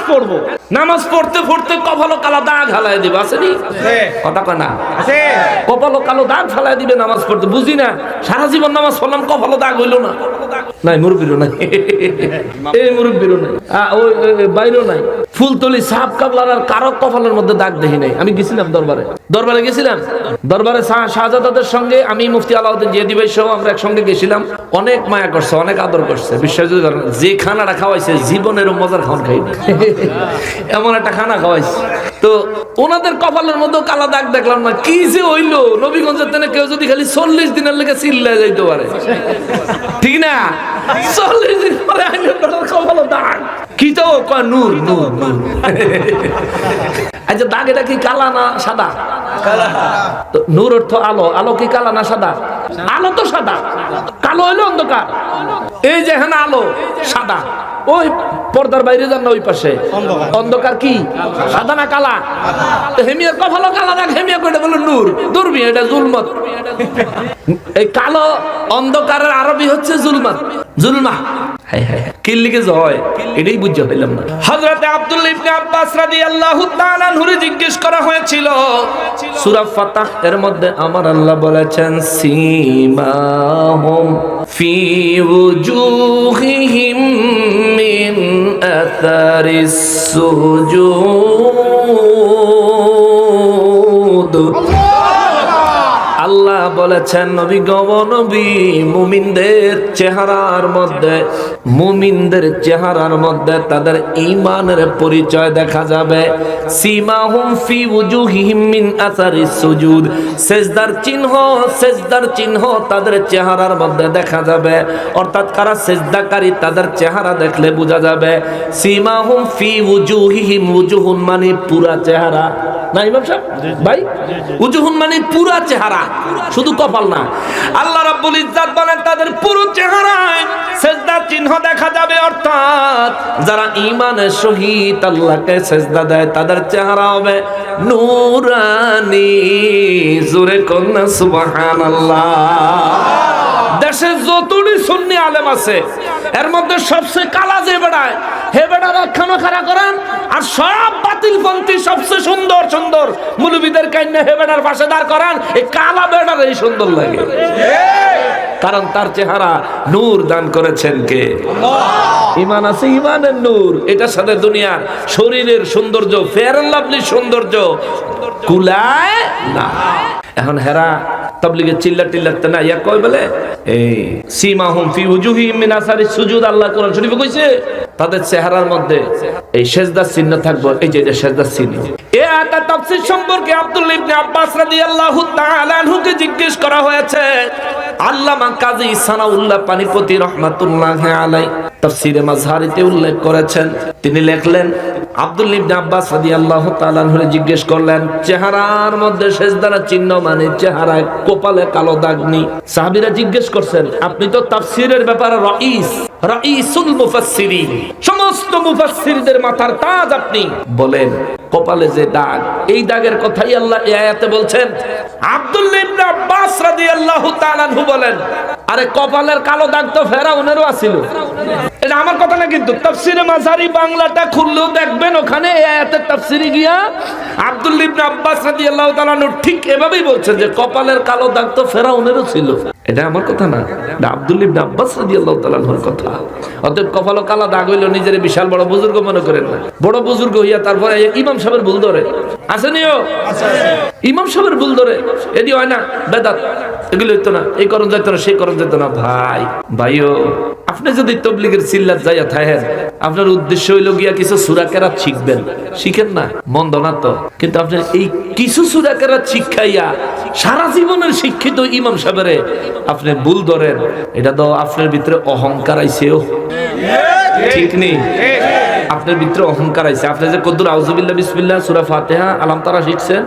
পড়বো, নামাজ পড়তে পড়তে কপালে কালো দাগ হালাই দিবে, আসেনি? কথা কয় না? কপালে কালো দাগ ফালাই দিবে নামাজ পড়তে, বুঝি না সারা জীবন নামাজ পড়লাম কপালে দাগ হইলো না, নাই মুরব্বিরও নাই, এই মুরব্বিরও নাই, ওই বাইরেও নাই, ফুলতলি সাহাব কাবলার আর কারো কপালের মধ্যে দাগ দেখি নাই। আমি গেছিলাম দরবারে গেছিলাম, দরবারে শাহজাদাদের সঙ্গে আমি মুফতি আলাউদ্দিন জিয়াদি ভাই সহ আমরা একসঙ্গে গেছিলাম। অনেক মায়া করছে, অনেক আদর করছে, বিশ্বাস যদি করেন যে খানাটা খাওয়াইছে জীবনেরও মজার খাওয়ান খাই এমন একটা খানা খাওয়াইছে। তো ওনাদের কপালের মধ্যে কালা দাগ দেখলাম না, কি যে হইলো। নবীগঞ্জের তেনে কেউ যদি খালি 40 দিনের লেগে চিল্লায় যাইতে পারে, ঠিক না? 40 দিন পরে কপালে দাগ, কি তো নূর নূর নূর। আচ্ছা, দাগ এটা কি কালা না সাদা? নূর অর্থ আলো, আলো কি কালা না সাদা? আলো তো সাদা, কালো হইলো অন্ধকার। এই যে হ্যাঁ আলো সাদা, ওই পর্দার বাইরে যান না ওই পাশে অন্ধকার কি সাদা না কালা? হেমিয়ার কপালও কালা দাগ, হেমিয়া কইটা বলে নূর, দুর্বি এটা জুলমত। এই কালো অন্ধকারের আরবি হচ্ছে জুলমত, জুলমা। কি লিখে হয় এটাই বুঝতে পারলাম না। হযরতে আব্দুল্লাহ ইবনে আব্বাস রাদিয়াল্লাহু তাআলা আনহু জিজ্ঞেস করা হয়েছিল, সূরা ফাতাহ এর মধ্যে আমার আল্লাহ বলেছেন সীমাহুম ফি ওয়ুজুহিহিম মিন আথারিস সুজুদ। আল্লাহ বলেছেন নবী নবী মুমিনদের চেহারার মধ্যে তাদের ঈমানের পরিচয় দেখা যাবে। সীমাহুম ফি ওয়ুজুহিহিম মিন আসারিস সুজুদ, সিজদার চিহ্ন তাদের চেহারার মধ্যে দেখা যাবে। অর্থাৎ কারা সিজদাকারী তাদের চেহারা দেখলে বোঝা যাবে। সীমাহুম ফি ওয়ুজুহিহিম, ওয়ুজুহুন মানে পুরা চেহারা না ইমাম সাহেব ভাই? ওয়ুজুহুন মানে পুরা চেহারা, শুধু কপাল না। আল্লাহ রাব্বুল ইজ্জাত বলেন তাদের পুরো চেহারায় সিজদার চিহ্ন দেখা যাবে। অর্থাৎ যারা ঈমানের সহিত আল্লাহকে সিজদা দেয় তাদের চেহারা হবে নূরানি। জোরে কন্না সুবহানাল্লাহ। দেশে যতটি সুন্নি আলেম আছে এর মধ্যে সবচেয়ে কালা যে বেড়ায় হে বেড়ার খানো খাড়া করান, আর সব বাতিলপন্থী সবচেয়ে সুন্দর সুন্দর মুলবিদের কাইন্না হে বেড়ার পাশে দাঁড় করান, এই কালা বেড়ার এই সুন্দর লাগে, কারণ তার চেহারা নূর দান করেছেন কে? আল্লাহ। ঈমান আছে, ঈমানের নূর, এটার সাথে দুনিয়ার শরীরের সৌন্দর্য, ফেয়ার এন্ড লাভলি সৌন্দর্য কুলায় না। এখন হেরা তাবলীগের চিল্লাতে না ইয়া কয় বলে এই সীমাহুম ফি ওয়ুজুহিহিম মিন আসারিস সুজুদ। আল্লাহ কোরআন শরীফে কইছে তাদের চেহারার মধ্যে এই সিজদার চিহ্ন থাকবে। এই যে এটা সিজদার চিহ্ন। এই আয়াতের তাফসীর সম্পর্কে আব্দুল্লাহ ইবনে আব্বাস রাদিয়াল্লাহু তাআলা আনহুকে জিজ্ঞেস করা হয়েছে। আল্লামা কাজী সানাউল্লাহ পানিপতি রাহমাতুল্লাহি আলাইহি তাফসীরে মাযহারিতে উল্লেখ করেছেন। তিনি লেখলেন আব্দুল্লাহ ইবনে আব্বাস রাদিয়াল্লাহু তাআলা আনহুকে জিজ্ঞেস করলেন চেহারার মধ্যে সিজদার চিহ্ন মানে চেহারায় কপালে কালো দাগ নেই। সাহাবীরা জিজ্ঞেস করছেন আপনি তো তাফসীরের ব্যাপারে রাইসুল মুফাসসিরিন, সমস্ত মুফাসসিরদের মাথার তাজ, আপনি বলেন কপালে যে দাগ, এই দাগের কথাই আল্লাহ এই আয়াতে বলছেন। আব্দুল্লাহ ইবনে আব্বাস রাদিয়াল্লাহু তাআলা আনহু বলেন আরে কপালের কালো দাগ তো ফেরাউনেরও আছিল। এটা আমার কথা না, কিন্তু তাফসীরে মাযহারি বাংলাটা খুললেও দেখবেন ওখানে এই আয়াতের তাফসীরে গিয়া আব্দুল্লাহ ইবনে আব্বাস রাদিয়াল্লাহু তাআলা আনহু ঠিক এভাবেই বলছেন যে কপালের কালো দাগ তো ফেরাউনেরও ছিল। এটা আমার কথা না, এটা আব্দুল্লাহ ইবনে আব্বাস রাদিয়াল্লাহু তাআলা আনহুর কথা। অতএব কপালে কালো দাগ হইলো নিজের বিশাল বড় বুজুর্গ মনে করেন না। বড় বুজুর্গ হইয়া তারপরে ইমাম সাহেবের ভুল ধরে আসেনিও, ইমাম সাহেবের ভুল ধরে এদি হয় না বেদাত, এগুলো হইতো না, এই করণ যাইতো না, সেই করণ যাইতো না। ভাইও আপনি যদি তাবলীগের সিল্লাত যাইয়া থাকেন আপনার উদ্দেশ্য হইল গিয়া কিছু সূরা কেরাত শিখবেন, শিখেন না মন্দ না তো, কিন্তু আপনি এই কিছু সূরা কেরাত শিখাইয়া সারা জীবনের শিক্ষিত ইমাম সাহেবের আপনি ভুল ধরেন, এটা তো আপনার ভিতরে অহংকার আইছেও, ঠিক নেই? আপনার ভিতরে অহংকার আইছে। আপনি যে কদ্দুর আউযুবিল্লাহ বিসমিল্লাহ সূরা ফাতিহা আলাম তারা শিখছেন,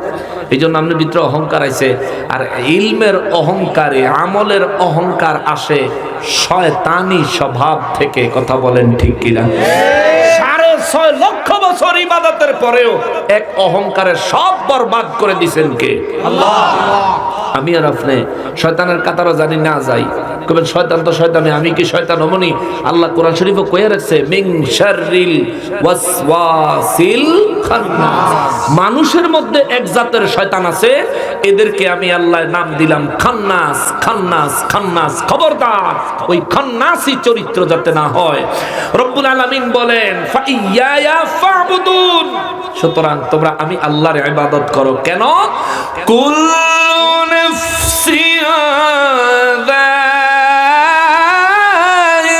এই জন্য আপনার ভিতরে অহংকার আইছে। আর ইলমের অহংকারে আমলের অহংকার আসে শয়তানি স্বভাব থেকে। কথা বলেন ঠিক কিনা? 6.5 লক্ষ বছর ইবাদতের পরেও এক অহংকারে সব বরবাদ করে দিবেন কে? আল্লাহ। আমি আর আপনি শয়তানের কাতারও জানি না যাই, কবেন শয়তান তো শয়তানে, আমি কি শয়তান হমনি? আল্লাহ কোরআন শরীফে কইয়া রাখছে মিন শাররিল ওয়াসওয়াসিল খান্নাস। মানুষের মধ্যে এক জাতের শয়তান আছে, এদেরকে আমি আল্লাহ নাম দিলাম খান্নাস। খান্নাস খান্নাস, খবরদার ওই খান্নাসি চরিত্র যাতে না হয়। রব্বুল আলামিন বলেন ফাইয়া ফাবুদুন, সুতরাং তোমরা আমি আল্লাহর ইবাদত করো। কেন? কুল্লু নাফসিন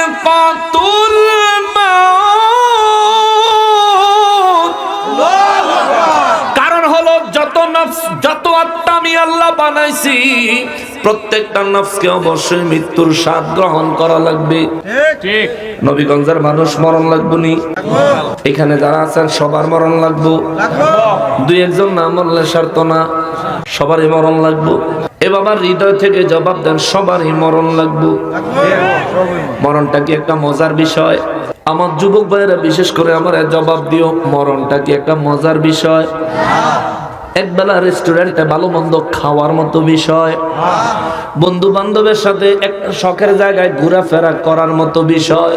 যায়িকাতুল মাউত। কারণ হলো যত নফস, যত আত্মা আমি আল্লাহ বানাইছি, প্রত্যেকটা নফসকে অবশ্যই মৃত্যুর স্বাদ গ্রহণ করা লাগবে। ঠিক। নবীগঞ্জের মানুষ মরণ লাগবে নি? এখানে যারা আছেন সবার মরণ লাগবে। দুই একজন না মরলে সারত না, সবারই মরণ লাগবে। এ বাবার হৃদয় থেকে জবাব দেন, সবারই মরণ লাগবে। মরণটা কি একটা মজার বিষয়? আমার যুবক ভাইয়েরা বিশেষ করে আমার জবাব দিও, মরণটা কি একটা মজার বিষয়? একবেলা রেস্টুরেন্টে ভালো মন্দ খাওয়ার মতো বিষয়, বন্ধু বান্ধবের সাথে একটা শখের জায়গায় ঘোরাফেরা করার মতো বিষয়।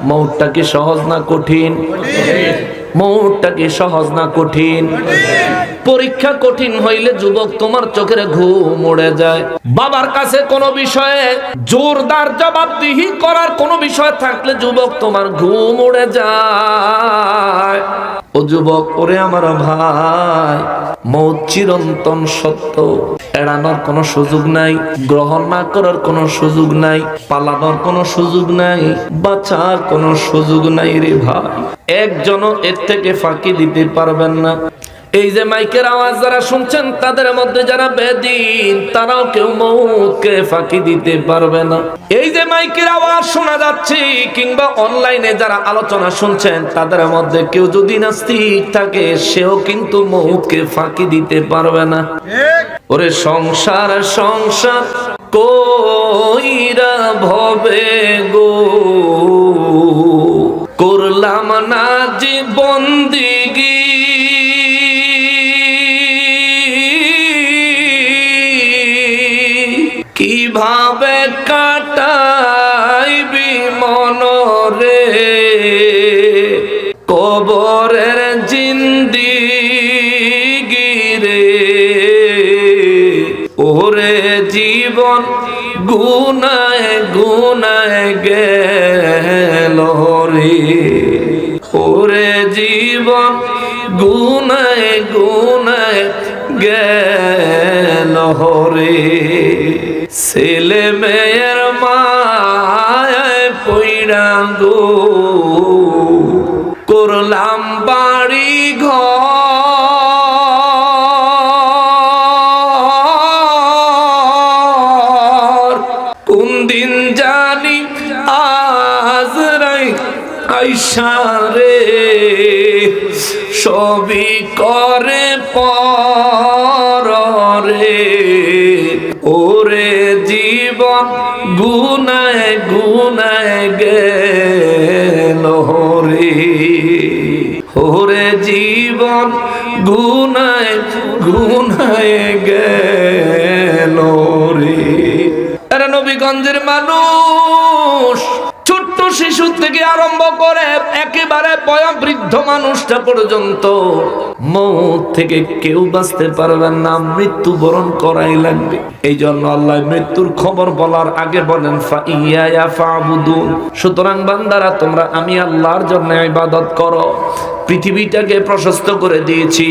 মৌতটা কি সহজ না কঠিন? মৌতটা কি সহজ না কঠিন? পরীক্ষা কঠিন হইলে যুবক তোমার চোখের ঘুম উড়ে যায়। বাবার কাছে কোনো বিষয়ে জোরদার জবাবদিহি করার কোনো বিষয় থাকলে যুবক তোমার ঘুম উড়ে যায়। ও যুবক, ওরে আমার ভাই, মৌত চিরন্তন সত্য, এড়ানোর কোনো সুযোগ নাই, গ্রহণ না করার কোনো সুযোগ নাই, পালানোর কোনো সুযোগ নাই, বাঁচার কোনো সুযোগ নাই রে ভাই। একজনও এর থেকে ফাঁকি দিতে পারবেন না। এই যে মাইকের আওয়াজ যারা শুনছেন, তাদের মধ্যে যারা বেদিন, তারাও কেউ মৌতকে ফাঁকি দিতে পারবে না। এই যে মাইকের আওয়াজ শোনা যাচ্ছে কিংবা অনলাইনে যারা আলোচনা শুনছেন, তাদের মধ্যে কেউ যদি নাস্তিক থাকে, সেও কিন্তু মৌতকে ফাঁকি দিতে পারবে না। ওরে সংসার সংসার কইরা ভবে গো, করলাম না জীবনদিগি, কিভাবে কাটাইবি মনরে, কবরের জিন্দিগি রে। ওরে জীবন গুনায় গুনায় গেল রে, ওরে জীবন গুনায় গুনায় গেল রে। ছেলে মেয়ের মায়ায় পইড়া গো, করলাম বাড়ি ঘর, কোন দিন জানি আজরাই আইসা রে, সবই করে পর রে। ওরে জীবন গুনায় গুনায় গেল রে, ওরে জীবন গুনায় গুনায় গেল রে। এরা নবীগঞ্জের মানুষ, ছোট্ট শিশু থেকে আরম্ভ করে একেবারে বয়োবৃদ্ধ মানুষটা পর্যন্ত মৌত থেকে কেউ বাঁচতে পারবেন না, মৃত্যুবরণ করাই লাগবে। এই জন্য আল্লাহ মৃত্যুর খবর বলার আগে বলেন ফাইয়া ফাবুদুন। সুতরাং বান্দারা, তোমরা আমি আল্লাহর জন্য ইবাদত করো। পৃথিবীটাকে প্রশস্ত করে দিয়েছি,